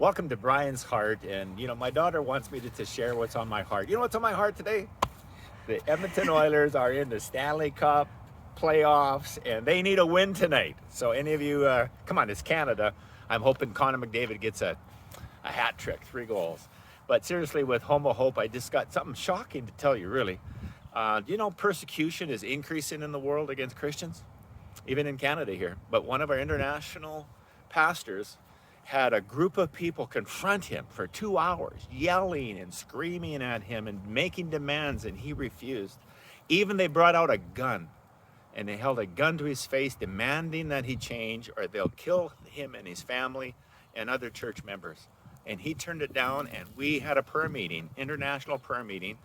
Welcome to Brian's Heart. And, my daughter wants me to share what's on my heart. You know what's on my heart today? The Edmonton Oilers are in the Stanley Cup playoffs, and they need a win tonight. So any of you, come on, it's Canada. I'm hoping Connor McDavid gets a hat trick, 3 goals. But seriously, with Homo Hope, I just got something shocking to tell you, really. Persecution is increasing in the world against Christians, even in Canada here. But one of our international pastors had a group of people confront him for 2 hours, yelling and screaming at him and making demands, and he refused. Even they brought out a gun, and they held a gun to his face, demanding that he change or they'll kill him and his family and other church members. And he turned it down, and we had a prayer meeting, international prayer meeting,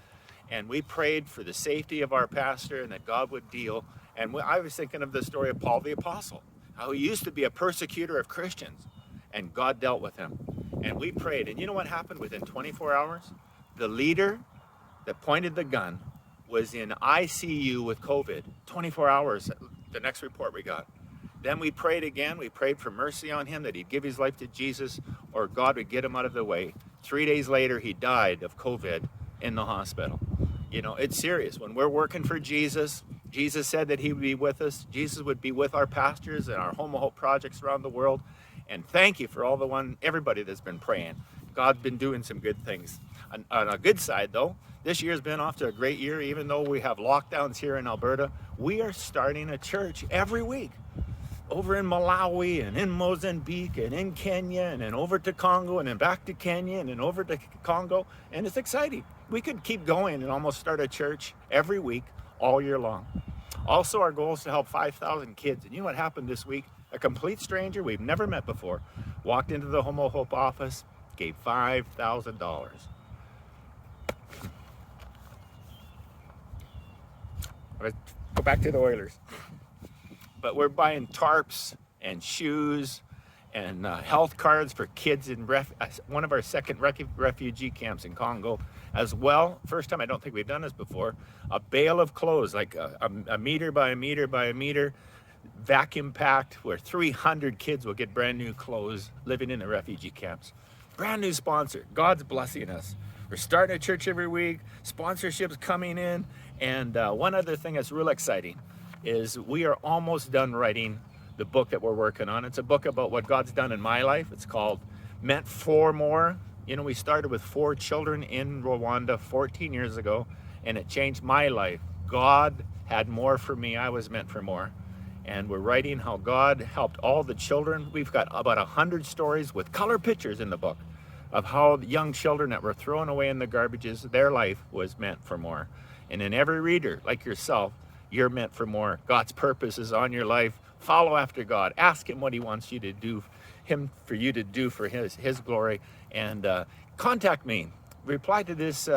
and we prayed for the safety of our pastor and that God would deal. And I was thinking of the story of Paul the Apostle, how he used to be a persecutor of Christians, and God dealt with him. And we prayed, and you know what happened within 24 hours? The leader that pointed the gun was in ICU with COVID, 24 hours, the next report we got. Then we prayed again. We prayed for mercy on him, that he'd give his life to Jesus or God would get him out of the way. 3 days later, he died of COVID in the hospital. It's serious. When we're working for Jesus, Jesus said that he would be with us. Jesus would be with our pastors and our Homo Hope projects around the world. And thank you for everybody that's been praying. God's been doing some good things. On a good side, though, this year's been off to a great year. Even though we have lockdowns here in Alberta, we are starting a church every week. Over in Malawi and in Mozambique and in Kenya and then over to Congo and then back to Kenya and then over to Congo. And it's exciting. We could keep going and almost start a church every week all year long. Also, our goal is to help 5,000 kids. And you know what happened this week? A complete stranger we've never met before walked into the Homo Hope office, gave $5,000. Let's go back to the Oilers. But we're buying tarps and shoes and health cards for kids in one of our second refugee camps in Congo as well. First time, I don't think we've done this before, a bale of clothes, like a meter by a meter by a meter, vacuum packed, where 300 kids will get brand new clothes living in the refugee camps. Brand new sponsor. God's blessing us. We're starting a church every week, sponsorships coming in, and one other thing that's real exciting is we are almost done writing the book that we're working on. It's a book about what God's done in my life. It's called Meant for More. We started with 4 children in Rwanda 14 years ago, and it changed my life. God had more for me. I was meant for more. And we're writing how God helped all the children. We've got about 100 stories with color pictures in the book of how young children that were thrown away in the garbages, their life was meant for more. And in every reader, like yourself, you're meant for more. God's purpose is on your life. Follow after God. Ask him what he wants you to do, for you to do for his glory. And contact me. Reply to this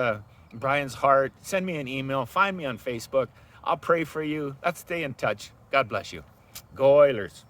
Brian's Heart. Send me an email. Find me on Facebook. I'll pray for you. Let's stay in touch. God bless you. Go Oilers.